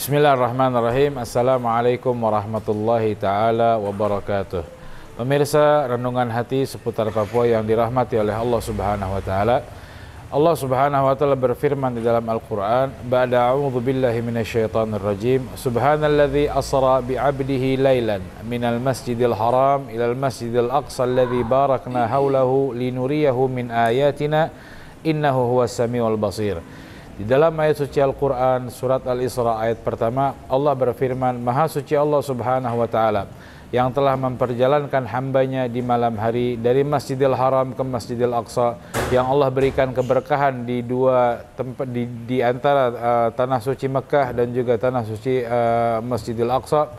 Bismillahirrahmanirrahim. Assalamualaikum warahmatullahi ta'ala wabarakatuh. Pemirsa Renungan Hati seputar Papua yang dirahmati oleh Allah Subhanahu wa taala. Allah Subhanahu wa taala berfirman di dalam Al-Qur'an, ba'da a'udzu billahi minasyaitonir rajim. Subhanalladzi asra bi'abdihi lailan minal masjidil haram ilal masjidil aqsa alladzi barakna haulahu linuriyahu min ayatina innahu huwas samiul basir. Di dalam ayat suci Al-Quran, surat Al-Isra ayat pertama, Allah berfirman, Maha suci Allah Subhanahu wa ta'ala yang telah memperjalankan hambanya di malam hari dari Masjidil Haram ke Masjidil Aqsa, yang Allah berikan keberkahan di dua tempat di antara tanah suci Mekah dan juga tanah suci Masjidil Aqsa,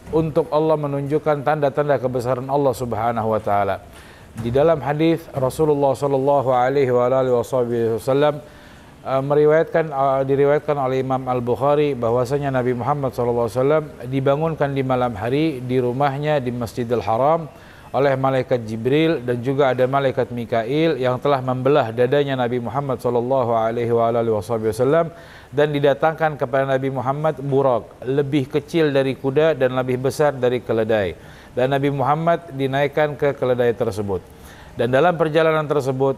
untuk Allah menunjukkan tanda-tanda kebesaran Allah Subhanahu wa ta'ala. Di dalam hadis Rasulullah sallallahu alaihi wasallam diriwayatkan oleh Imam Al-Bukhari bahwasanya Nabi Muhammad sallallahu alaihi wasallam dibangunkan di malam hari di rumahnya di Masjidil Haram oleh malaikat Jibril, dan juga ada malaikat Mikail yang telah membelah dadanya Nabi Muhammad sallallahu alaihi wasallam, dan didatangkan kepada Nabi Muhammad burak, lebih kecil dari kuda dan lebih besar dari keledai. Dan Nabi Muhammad dinaikkan ke keledai tersebut. Dan dalam perjalanan tersebut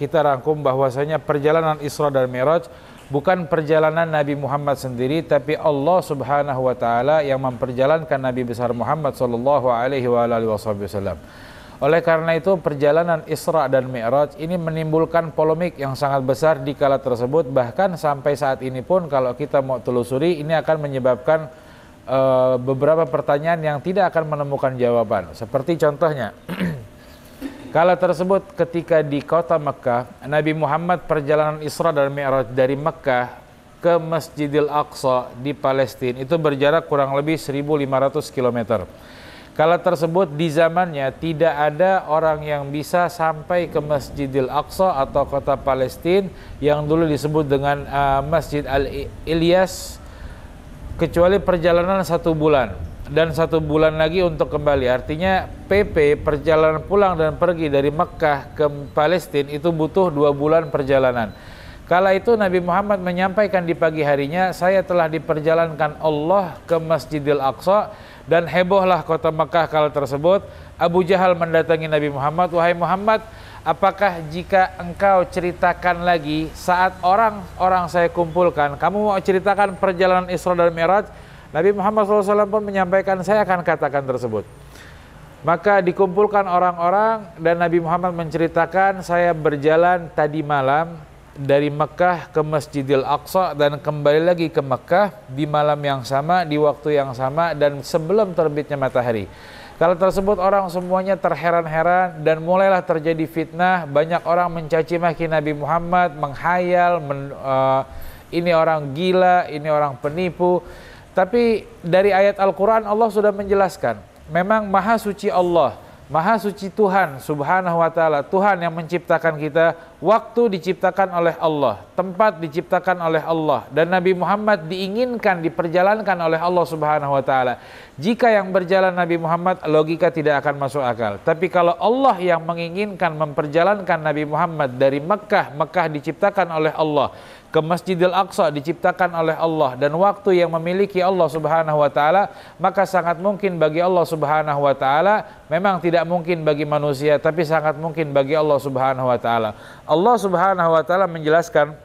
kita rangkum bahwasanya perjalanan Isra dan Mi'raj bukan perjalanan Nabi Muhammad sendiri, tapi Allah Subhanahu wa taala yang memperjalankan Nabi besar Muhammad sallallahu alaihi wasallam. Oleh karena itu perjalanan Isra dan Mi'raj ini menimbulkan polemik yang sangat besar di kala tersebut, bahkan sampai saat ini pun kalau kita mau telusuri ini akan menyebabkan beberapa pertanyaan yang tidak akan menemukan jawaban. Seperti contohnya kala tersebut ketika di kota Mekah, Nabi Muhammad perjalanan Isra dan Mi'raj dari Mekah ke Masjidil Aqsa di Palestina itu berjarak kurang lebih 1500 km. Kala tersebut di zamannya tidak ada orang yang bisa sampai ke Masjidil Aqsa atau kota Palestina yang dulu disebut dengan Masjid Al-Ilyas, kecuali perjalanan 1 bulan dan 1 bulan lagi untuk kembali. Artinya PP perjalanan pulang dan pergi dari Mekah ke Palestina itu butuh 2 bulan perjalanan. Kala itu Nabi Muhammad menyampaikan di pagi harinya, saya telah diperjalankan Allah ke Masjidil Aqsa, dan hebohlah kota Mekah kala tersebut. Abu Jahal mendatangi Nabi Muhammad, wahai Muhammad, apakah jika engkau ceritakan lagi saat orang-orang saya kumpulkan, kamu mau ceritakan perjalanan Isra dan Mi'raj? Nabi Muhammad SAW pun menyampaikan, saya akan katakan tersebut. Maka dikumpulkan orang-orang dan Nabi Muhammad menceritakan, saya berjalan tadi malam dari Mekah ke Masjidil Aqsa dan kembali lagi ke Mekah di malam yang sama, di waktu yang sama, dan sebelum terbitnya matahari. Kala tersebut orang semuanya terheran-heran dan mulailah terjadi fitnah. Banyak orang mencaci maki Nabi Muhammad, menghayal, ini orang gila, ini orang penipu. Tapi dari ayat Al-Quran Allah sudah menjelaskan, memang maha suci Allah, maha suci Tuhan Subhanahu wa ta'ala, Tuhan yang menciptakan kita. Waktu diciptakan oleh Allah, tempat diciptakan oleh Allah, dan Nabi Muhammad diinginkan diperjalankan oleh Allah Subhanahu wa ta'ala. Jika yang berjalan Nabi Muhammad, logika tidak akan masuk akal. Tapi kalau Allah yang menginginkan memperjalankan Nabi Muhammad dari Mekah, Mekah diciptakan oleh Allah, ke Masjidil Aqsa diciptakan oleh Allah, dan waktu yang memiliki Allah Subhanahu wa ta'ala, maka sangat mungkin bagi Allah Subhanahu wa ta'ala, memang tidak mungkin bagi manusia, tapi sangat mungkin bagi Allah Subhanahu wa ta'ala. Allah Subhanahu wa ta'ala menjelaskan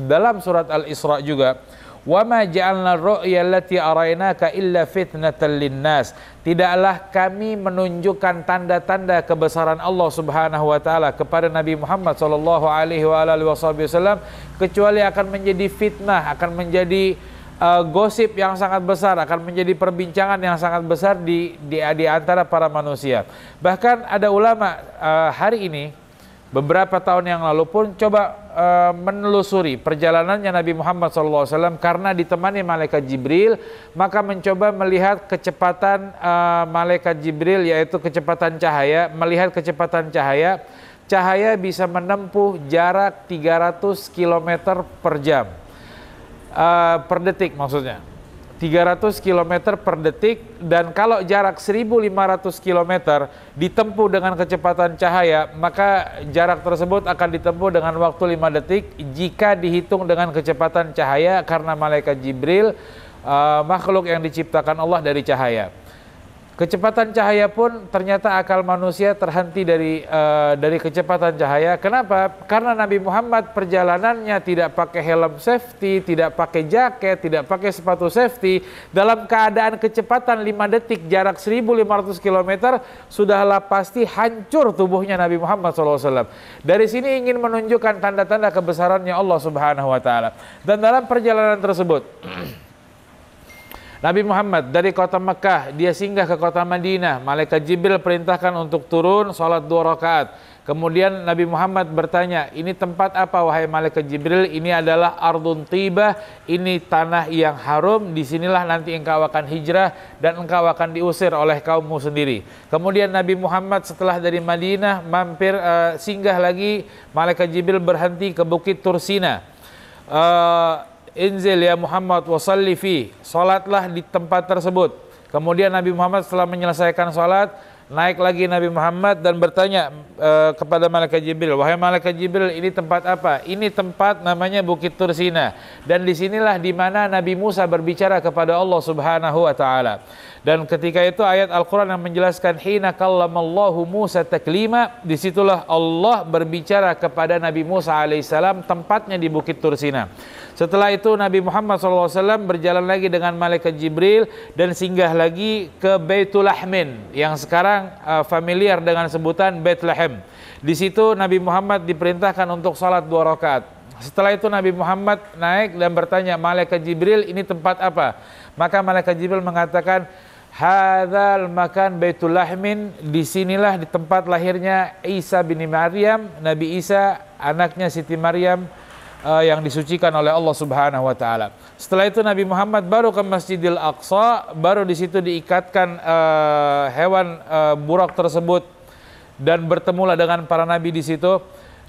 dalam surat Al-Isra juga, wa ma ja'alna ar-ru'ya allati araynaka illa fitnatan lin-nas. Tidaklah kami menunjukkan tanda-tanda kebesaran Allah Subhanahu wa taala kepada Nabi Muhammad sallallahu alaihi wasallam kecuali akan menjadi fitnah, akan menjadi gosip yang sangat besar, akan menjadi perbincangan yang sangat besar di antara para manusia. Bahkan ada ulama hari ini beberapa tahun yang lalu pun coba menelusuri perjalanannya Nabi Muhammad SAW karena ditemani malaikat Jibril, maka mencoba melihat kecepatan malaikat Jibril, yaitu kecepatan cahaya. Melihat kecepatan cahaya, cahaya bisa menempuh jarak 300 km per jam, per detik maksudnya. 300 km per detik, dan kalau jarak 1.500 km ditempuh dengan kecepatan cahaya, maka jarak tersebut akan ditempuh dengan waktu 5 detik jika dihitung dengan kecepatan cahaya, karena malaikat Jibril makhluk yang diciptakan Allah dari cahaya. Kecepatan cahaya pun ternyata akal manusia terhenti dari kecepatan cahaya. Kenapa? Karena Nabi Muhammad perjalanannya tidak pakai helm safety, tidak pakai jaket, tidak pakai sepatu safety. Dalam keadaan kecepatan 5 detik jarak 1.500 km, sudahlah pasti hancur tubuhnya Nabi Muhammad SAW. Dari sini ingin menunjukkan tanda-tanda kebesarannya Allah Subhanahu wa Ta'ala. Dan dalam perjalanan tersebut, Nabi Muhammad dari kota Mekah, dia singgah ke kota Madinah. Malaikat Jibril perintahkan untuk turun, sholat 2 rakaat. Kemudian Nabi Muhammad bertanya, ini tempat apa wahai malaikat Jibril? Ini adalah Ardun Tibah, ini tanah yang harum, disinilah nanti engkau akan hijrah dan engkau akan diusir oleh kaummu sendiri. Kemudian Nabi Muhammad setelah dari Madinah mampir singgah lagi, malaikat Jibril berhenti ke Bukit Tursina. Inzil ya Muhammad wasalli fi, salatlah di tempat tersebut. Kemudian Nabi Muhammad setelah menyelesaikan salat, naik lagi Nabi Muhammad dan bertanya kepada malaikat Jibril, wahai malaikat Jibril, ini tempat apa? Ini tempat namanya Bukit Tursina, dan disinilah di mana Nabi Musa berbicara kepada Allah Subhanahu wa Ta'ala. Dan ketika itu ayat Al-Quran yang menjelaskan hina kallamallahu Musa taklima, disitulah Allah berbicara kepada Nabi Musa alaihissalam, tempatnya di Bukit Tursina. Setelah itu Nabi Muhammad SAW berjalan lagi dengan malaikat Jibril dan singgah lagi ke Baitul Lahmin yang sekarang familiar dengan sebutan Bethlehem. Di situ Nabi Muhammad diperintahkan untuk salat 2 rakaat. Setelah itu Nabi Muhammad naik dan bertanya, malaikat Jibril, ini tempat apa? Maka malaikat Jibril mengatakan, hadzal makan Baitul Lahmin, disinilah di tempat lahirnya Isa bin Maryam, Nabi Isa anaknya Siti Maryam, yang disucikan oleh Allah Subhanahu wa Ta'ala. Setelah itu Nabi Muhammad baru ke Masjidil Aqsa, baru di situ diikatkan hewan burak tersebut dan bertemulah dengan para nabi di situ,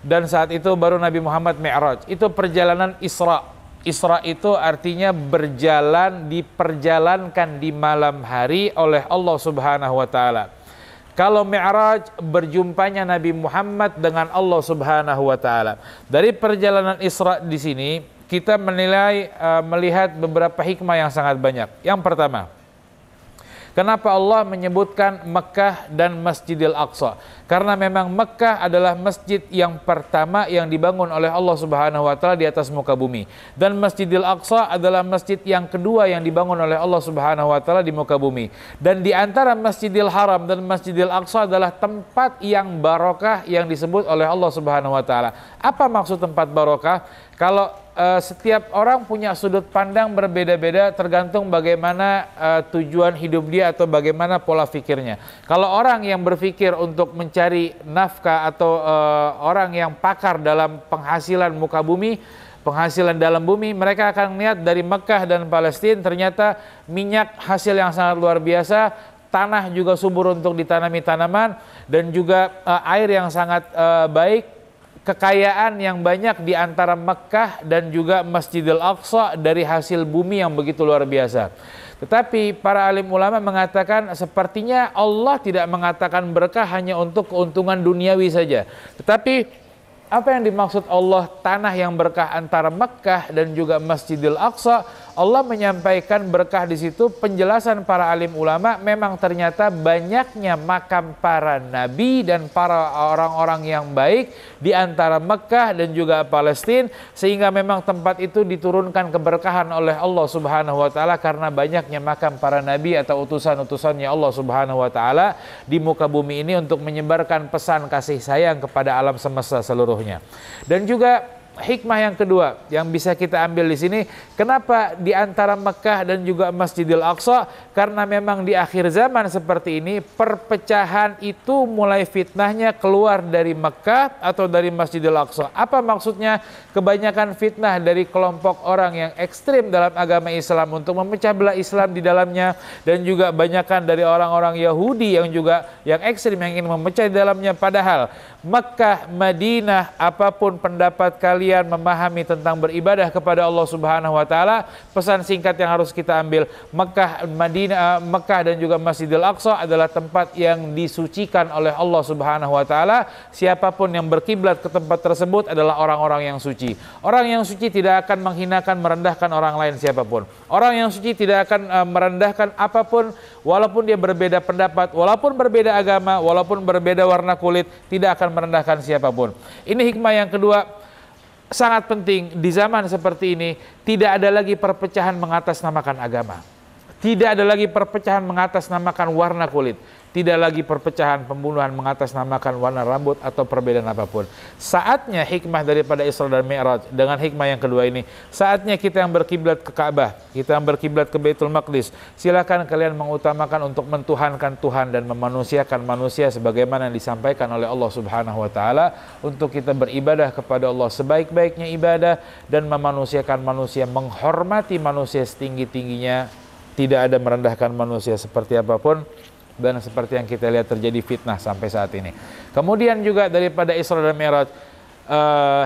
dan saat itu baru Nabi Muhammad Mi'raj. Itu perjalanan Isra. Isra itu artinya berjalan, diperjalankan di malam hari oleh Allah Subhanahu wa Ta'ala. Kalau Mi'raj, berjumpanya Nabi Muhammad dengan Allah Subhanahu wa Ta'ala. Dari perjalanan Isra di sini kita melihat beberapa hikmah yang sangat banyak. Yang pertama, kenapa Allah menyebutkan Mekah dan Masjidil Aqsa? Karena memang Mekah adalah masjid yang pertama yang dibangun oleh Allah Subhanahu wa Ta'ala di atas muka bumi, dan Masjidil Aqsa adalah masjid yang kedua yang dibangun oleh Allah Subhanahu wa Ta'ala di muka bumi. Dan di antara Masjidil Haram dan Masjidil Aqsa adalah tempat yang barokah yang disebut oleh Allah Subhanahu wa Ta'ala. Apa maksud tempat barokah? Kalau setiap orang punya sudut pandang berbeda-beda tergantung bagaimana tujuan hidup dia atau bagaimana pola pikirnya. Kalau orang yang berpikir untuk mencari nafkah atau orang yang pakar dalam penghasilan muka bumi, penghasilan dalam bumi, mereka akan melihat dari Mekah dan Palestina ternyata minyak hasil yang sangat luar biasa, tanah juga subur untuk ditanami tanaman, dan juga air yang sangat baik, kekayaan yang banyak di antara Mekah dan juga Masjidil Aqsa dari hasil bumi yang begitu luar biasa. Tetapi para alim ulama mengatakan sepertinya Allah tidak mengatakan berkah hanya untuk keuntungan duniawi saja. Tetapi apa yang dimaksud Allah tanah yang berkah antara Mekah dan juga Masjidil Aqsa? Allah menyampaikan berkah di situ. Penjelasan para alim ulama, memang ternyata banyaknya makam para nabi dan para orang-orang yang baik di antara Mekah dan juga Palestina, sehingga memang tempat itu diturunkan keberkahan oleh Allah Subhanahu wa Ta'ala karena banyaknya makam para nabi atau utusan-utusannya Allah Subhanahu wa Ta'ala di muka bumi ini untuk menyebarkan pesan kasih sayang kepada alam semesta seluruhnya. Dan juga hikmah yang kedua yang bisa kita ambil di sini, kenapa di antara Mekah dan juga Masjidil Aqsa? Karena memang di akhir zaman seperti ini perpecahan itu mulai fitnahnya keluar dari Mekah atau dari Masjidil Aqsa. Apa maksudnya? Kebanyakan fitnah dari kelompok orang yang ekstrim dalam agama Islam untuk memecah belah Islam di dalamnya, dan juga banyakan dari orang-orang Yahudi yang juga yang ekstrim yang ingin memecah di dalamnya, padahal Mekah, Madinah, apapun pendapat kalian memahami tentang beribadah kepada Allah Subhanahu wa taala, pesan singkat yang harus kita ambil, Mekah, Madinah, Mekah dan juga Masjidil Aqsa adalah tempat yang disucikan oleh Allah Subhanahu wa taala. Siapapun yang berkiblat ke tempat tersebut adalah orang-orang yang suci. Orang yang suci tidak akan menghinakan, merendahkan orang lain siapapun. Orang yang suci tidak akan merendahkan apapun, walaupun dia berbeda pendapat, walaupun berbeda agama, walaupun berbeda warna kulit, tidak akan merendahkan siapapun. Ini hikmah yang kedua, sangat penting di zaman seperti ini. Tidak ada lagi perpecahan mengatasnamakan agama, tidak ada lagi perpecahan mengatasnamakan warna kulit, tidak lagi perpecahan pembunuhan mengatasnamakan warna rambut atau perbedaan apapun. Saatnya hikmah daripada Isra dan Mi'raj dengan hikmah yang kedua ini, saatnya kita yang berkiblat ke Ka'bah, kita yang berkiblat ke Baitul Maqdis, silakan kalian mengutamakan untuk mentuhankan Tuhan dan memanusiakan manusia sebagaimana yang disampaikan oleh Allah Subhanahu wa taala, untuk kita beribadah kepada Allah sebaik-baiknya ibadah dan memanusiakan manusia, menghormati manusia setinggi-tingginya, tidak ada merendahkan manusia seperti apapun. Dan seperti yang kita lihat terjadi fitnah sampai saat ini. Kemudian juga daripada Isra dan Mi'raj,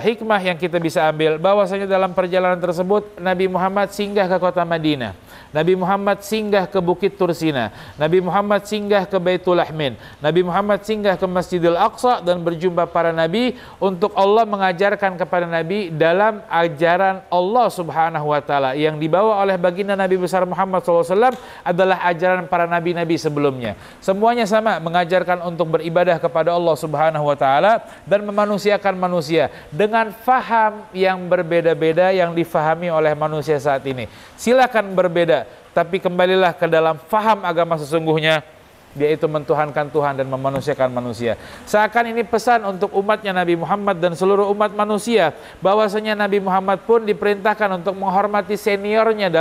hikmah yang kita bisa ambil bahwasanya dalam perjalanan tersebut Nabi Muhammad singgah ke kota Madinah, Nabi Muhammad singgah ke Bukit Tursina, Nabi Muhammad singgah ke Baitul Lahmin, Nabi Muhammad singgah ke Masjidil Aqsa dan berjumpa para nabi, untuk Allah mengajarkan kepada Nabi dalam ajaran Allah Subhanahu wa taala yang dibawa oleh baginda Nabi besar Muhammad SAW adalah ajaran para nabi-nabi sebelumnya. Semuanya sama, mengajarkan untuk beribadah kepada Allah Subhanahu wa taala dan memanusiakan manusia dengan faham yang berbeda-beda yang difahami oleh manusia saat ini. Silakan berbeda, tapi kembalilah ke dalam faham agama sesungguhnya, yaitu mentuhankan Tuhan dan memanusiakan manusia. Seakan ini pesan untuk umatnya Nabi Muhammad dan seluruh umat manusia, bahwasanya Nabi Muhammad pun diperintahkan untuk menghormati seniornya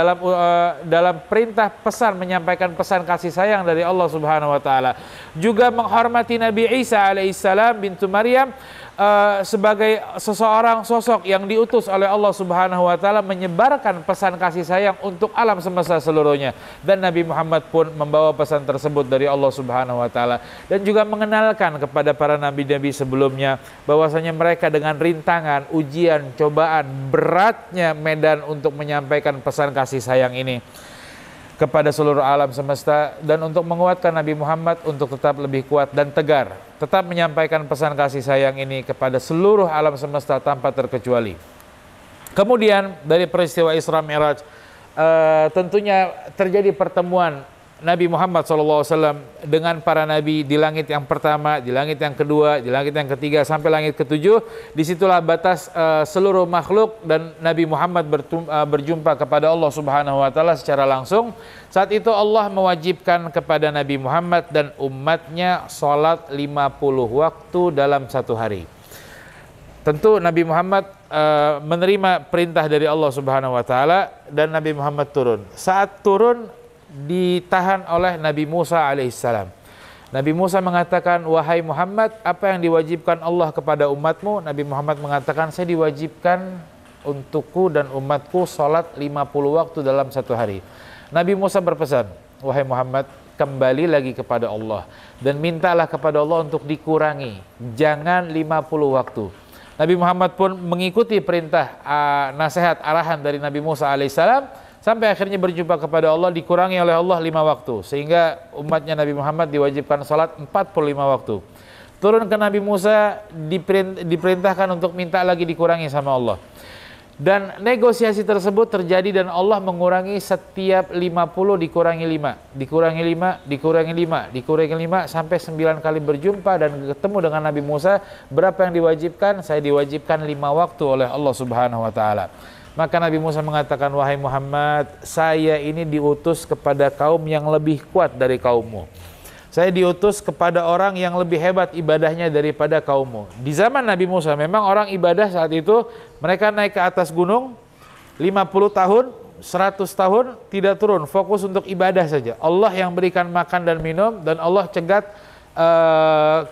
dalam perintah pesan, menyampaikan pesan kasih sayang dari Allah Subhanahu wa taala. Juga menghormati Nabi Isa alaihissalam bintu Maryam sebagai seseorang sosok yang diutus oleh Allah Subhanahu wa taala menyebarkan pesan kasih sayang untuk alam semesta seluruhnya, dan Nabi Muhammad pun membawa pesan tersebut dari Allah Subhanahu wa taala, dan juga mengenalkan kepada para nabi-nabi sebelumnya bahwasanya mereka dengan rintangan, ujian, cobaan, beratnya medan untuk menyampaikan pesan kasih sayang ini kepada seluruh alam semesta, dan untuk menguatkan Nabi Muhammad untuk tetap lebih kuat dan tegar, tetap menyampaikan pesan kasih sayang ini kepada seluruh alam semesta tanpa terkecuali. Kemudian dari peristiwa Isra Mi'raj, tentunya terjadi pertemuan Nabi Muhammad SAW dengan para nabi di langit yang pertama, di langit yang kedua, di langit yang ketiga sampai langit ketujuh. Disitulah batas seluruh makhluk dan Nabi Muhammad berjumpa kepada Allah Subhanahu wa taala secara langsung. Saat itu Allah mewajibkan kepada Nabi Muhammad dan umatnya salat 50 waktu dalam satu hari. Tentu Nabi Muhammad menerima perintah dari Allah Subhanahu wa taala dan Nabi Muhammad turun. Saat turun ditahan oleh Nabi Musa alaihissalam. Nabi Musa mengatakan, wahai Muhammad, apa yang diwajibkan Allah kepada umatmu? Nabi Muhammad mengatakan, saya diwajibkan untukku dan umatku salat 50 waktu dalam satu hari. Nabi Musa berpesan, wahai Muhammad, kembali lagi kepada Allah dan mintalah kepada Allah untuk dikurangi, jangan 50 waktu. Nabi Muhammad pun mengikuti perintah, nasihat, arahan dari Nabi Musa alaihissalam, sampai akhirnya berjumpa kepada Allah, dikurangi oleh Allah 5 waktu. Sehingga umatnya Nabi Muhammad diwajibkan salat 45 waktu. Turun ke Nabi Musa, diperintahkan untuk minta lagi dikurangi sama Allah. Dan negosiasi tersebut terjadi dan Allah mengurangi setiap 50 dikurangi 5, dikurangi 5, dikurangi 5, dikurangi 5 sampai 9 kali berjumpa dan ketemu dengan Nabi Musa. Berapa yang diwajibkan? Saya diwajibkan 5 waktu oleh Allah Subhanahu wa taala. Maka Nabi Musa mengatakan, wahai Muhammad, saya ini diutus kepada kaum yang lebih kuat dari kaummu. Saya diutus kepada orang yang lebih hebat ibadahnya daripada kaummu. Di zaman Nabi Musa memang orang ibadah saat itu, mereka naik ke atas gunung 50 tahun, 100 tahun tidak turun, fokus untuk ibadah saja. Allah yang berikan makan dan minum, dan Allah cegat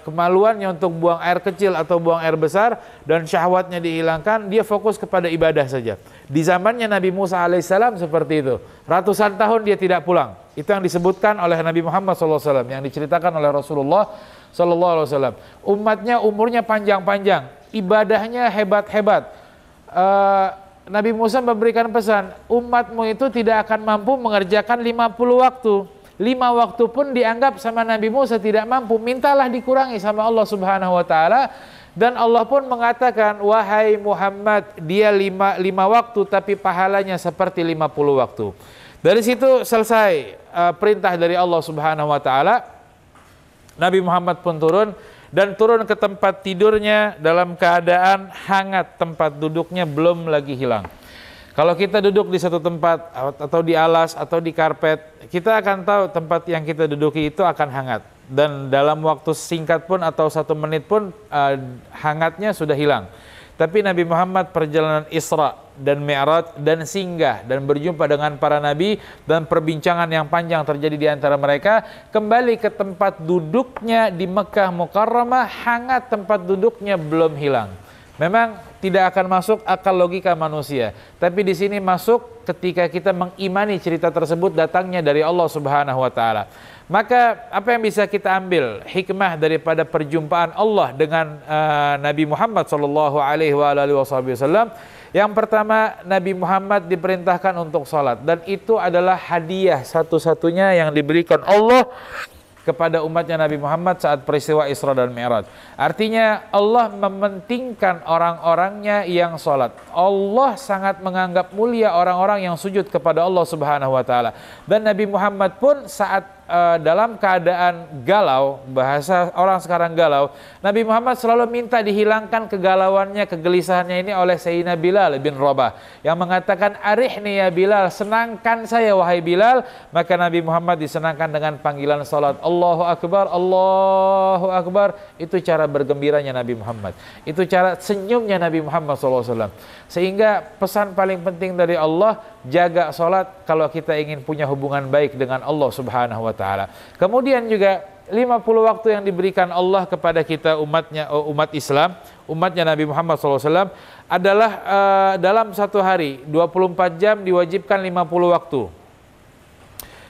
kemaluannya untuk buang air kecil atau buang air besar, dan syahwatnya dihilangkan, dia fokus kepada ibadah saja. Di zamannya Nabi Musa alaihissalam seperti itu, ratusan tahun dia tidak pulang. Itu yang disebutkan oleh Nabi Muhammad SAW, yang diceritakan oleh Rasulullah Sallallahu Alaihi Wasallam. Umatnya umurnya panjang-panjang, ibadahnya hebat-hebat. Nabi Musa memberikan pesan, umatmu itu tidak akan mampu mengerjakan 50 waktu. 5 waktu pun dianggap sama Nabi Musa tidak mampu, mintalah dikurangi sama Allah Subhanahu wa taala. Dan Allah pun mengatakan, wahai Muhammad, dia 5 waktu tapi pahalanya seperti 50 waktu. Dari situ selesai perintah dari Allah Subhanahu wa taala. Nabi Muhammad pun turun dan turun ke tempat tidurnya dalam keadaan hangat, tempat duduknya belum lagi hilang. Kalau kita duduk di satu tempat atau di alas atau di karpet, kita akan tahu tempat yang kita duduki itu akan hangat. Dan dalam waktu singkat pun atau 1 menit pun hangatnya sudah hilang. Tapi Nabi Muhammad perjalanan Isra dan Mi'raj dan singgah dan berjumpa dengan para nabi dan perbincangan yang panjang terjadi di antara mereka, kembali ke tempat duduknya di Mekah Mukarramah, hangat tempat duduknya belum hilang. Memang tidak akan masuk akal logika manusia, tapi di sini masuk ketika kita mengimani cerita tersebut datangnya dari Allah Subhanahu wa taala. Maka apa yang bisa kita ambil hikmah daripada perjumpaan Allah dengan Nabi Muhammad sallallahu alaihi wasallam? Yang pertama, Nabi Muhammad diperintahkan untuk salat, dan itu adalah hadiah satu-satunya yang diberikan Allah kepada umatnya Nabi Muhammad saat peristiwa Isra dan Mi'raj. Artinya Allah mementingkan orang-orangnya yang salat. Allah sangat menganggap mulia orang-orang yang sujud kepada Allah Subhanahu wa taala. Dan Nabi Muhammad pun saat dalam keadaan galau, bahasa orang sekarang galau, Nabi Muhammad selalu minta dihilangkan kegalauannya, kegelisahannya ini oleh Sayyidina Bilal bin Rabah yang mengatakan, arihni ya Bilal, senangkan saya wahai Bilal. Maka Nabi Muhammad disenangkan dengan panggilan salat, Allahu Akbar, Allahu Akbar. Itu cara bergembiranya Nabi Muhammad, itu cara senyumnya Nabi Muhammad SAW. Sehingga pesan paling penting dari Allah, jaga salat kalau kita ingin punya hubungan baik dengan Allah Subhanahu wa taala. Kemudian juga 50 waktu yang diberikan Allah kepada kita umat Islam, umatnya Nabi Muhammad SAW adalah dalam satu hari 24 jam diwajibkan 50 waktu.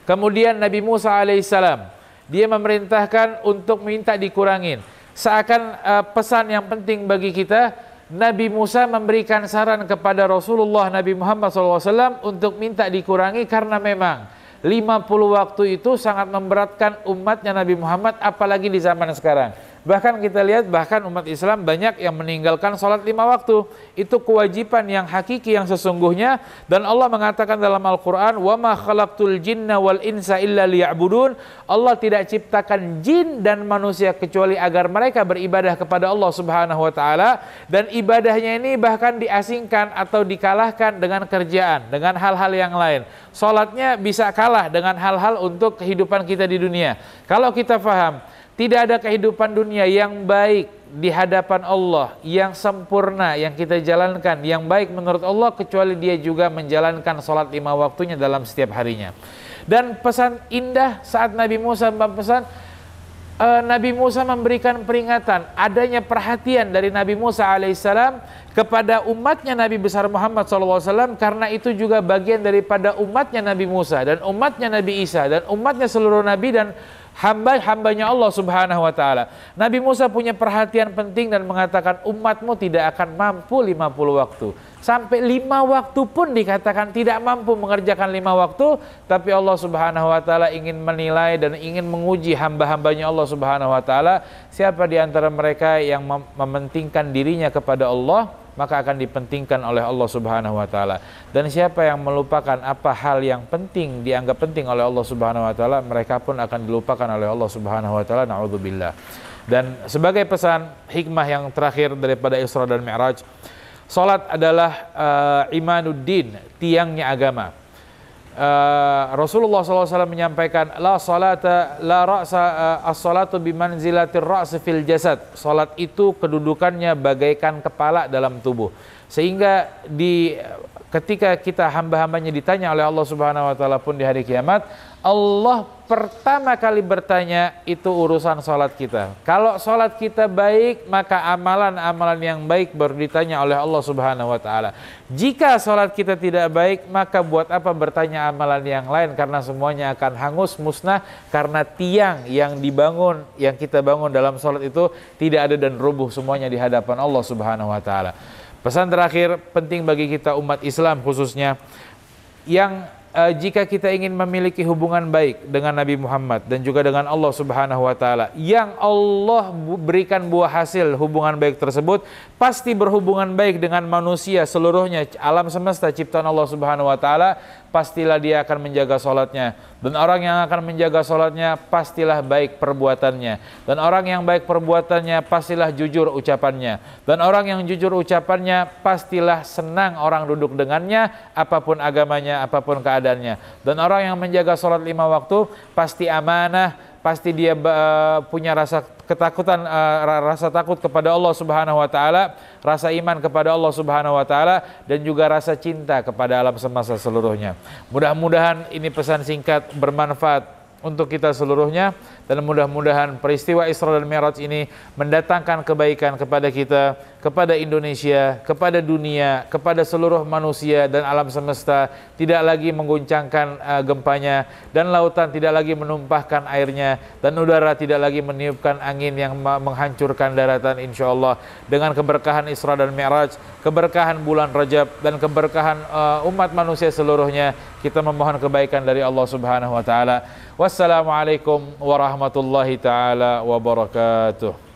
Kemudian Nabi Musa alaihissalam, dia memerintahkan untuk minta dikurangin. Seakan pesan yang penting bagi kita, Nabi Musa memberikan saran kepada Rasulullah Nabi Muhammad SAW untuk minta dikurangi karena memang 50 waktu itu sangat memberatkan umatnya Nabi Muhammad, apalagi di zaman sekarang. Bahkan kita lihat, bahkan umat Islam banyak yang meninggalkan sholat 5 waktu. Itu kewajiban yang hakiki, yang sesungguhnya. Dan Allah mengatakan dalam Al-Quran, وَمَا خَلَقْتُ الْجِنَّ وَالْإِنْسَ إِلَّا لِيَعْبُدُونَ. Allah tidak ciptakan jin dan manusia kecuali agar mereka beribadah kepada Allah Subhanahu wa taala. Dan ibadahnya ini bahkan diasingkan atau dikalahkan dengan kerjaan, dengan hal-hal yang lain. Sholatnya bisa kalah dengan hal-hal untuk kehidupan kita di dunia. Kalau kita faham, tidak ada kehidupan dunia yang baik di hadapan Allah, yang sempurna, yang kita jalankan, yang baik menurut Allah, kecuali dia juga menjalankan sholat 5 waktunya dalam setiap harinya. Dan pesan indah saat Nabi Musa berpesan, Nabi Musa memberikan peringatan, adanya perhatian dari Nabi Musa alaihissalam kepada umatnya Nabi besar Muhammad SAW, karena itu juga bagian daripada umatnya Nabi Musa dan umatnya Nabi Isa dan umatnya seluruh Nabi dan hamba-hambanya Allah Subhanahu wa taala. Nabi Musa punya perhatian penting dan mengatakan umatmu tidak akan mampu 50 waktu. Sampai 5 waktu pun dikatakan tidak mampu mengerjakan 5 waktu, tapi Allah Subhanahu wa taala ingin menilai dan ingin menguji hamba-hambanya Allah Subhanahu wa taala, siapa di antara mereka yang mementingkan dirinya kepada Allah, maka akan dipentingkan oleh Allah Subhanahu wa taala. Dan siapa yang melupakan apa hal yang penting, dianggap penting oleh Allah Subhanahu wa taala, mereka pun akan dilupakan oleh Allah Subhanahu wa taala. Na'udzubillah. Dan sebagai pesan hikmah yang terakhir daripada Isra dan Mi'raj, salat adalah imanuddin, tiangnya agama. Rasulullah SAW menyampaikan, la salata la ra'sa as-salatu bimanzilatir ra's fil jasad. Salat itu kedudukannya bagaikan kepala dalam tubuh. Sehingga ketika kita hamba-hambanya ditanya oleh Allah Subhanahu wa taala pun di hari kiamat, Allah pertama kali bertanya itu urusan sholat kita. Kalau sholat kita baik, maka amalan-amalan yang baik baru ditanya oleh Allah Subhanahu wa taala. Jika sholat kita tidak baik, maka buat apa bertanya amalan yang lain, karena semuanya akan hangus, musnah, karena tiang yang dibangun, yang kita bangun dalam sholat itu tidak ada dan rubuh semuanya di hadapan Allah Subhanahu wa taala. Pesan terakhir penting bagi kita umat Islam khususnya, yang jika kita ingin memiliki hubungan baik dengan Nabi Muhammad dan juga dengan Allah Subhanahu wa taala, yang Allah berikan buah hasil hubungan baik tersebut pasti berhubungan baik dengan manusia seluruhnya, alam semesta ciptaan Allah Subhanahu wa taala, pastilah dia akan menjaga sholatnya. Dan orang yang akan menjaga sholatnya pastilah baik perbuatannya. Dan orang yang baik perbuatannya pastilah jujur ucapannya. Dan orang yang jujur ucapannya pastilah senang orang duduk dengannya, apapun agamanya, apapun keadaannya. Dan orang yang menjaga sholat 5 waktu pasti amanah, pasti dia punya rasa ketakutan, rasa takut kepada Allah Subhanahu wa taala, rasa iman kepada Allah Subhanahu wa taala, dan juga rasa cinta kepada alam semesta seluruhnya. Mudah-mudahan ini pesan singkat bermanfaat untuk kita seluruhnya, dan mudah-mudahan peristiwa Isra dan Mi'raj ini mendatangkan kebaikan kepada kita, kepada Indonesia, kepada dunia, kepada seluruh manusia dan alam semesta. Tidak lagi mengguncangkan gempanya, dan lautan tidak lagi menumpahkan airnya, dan udara tidak lagi meniupkan angin yang menghancurkan daratan, insyaallah. Dengan keberkahan Isra dan Mi'raj, keberkahan bulan Rajab, dan keberkahan umat manusia seluruhnya, kita memohon kebaikan dari Allah Subhanahu wa taala. Wassalamualaikum warahmatullahi taala wabarakatuh.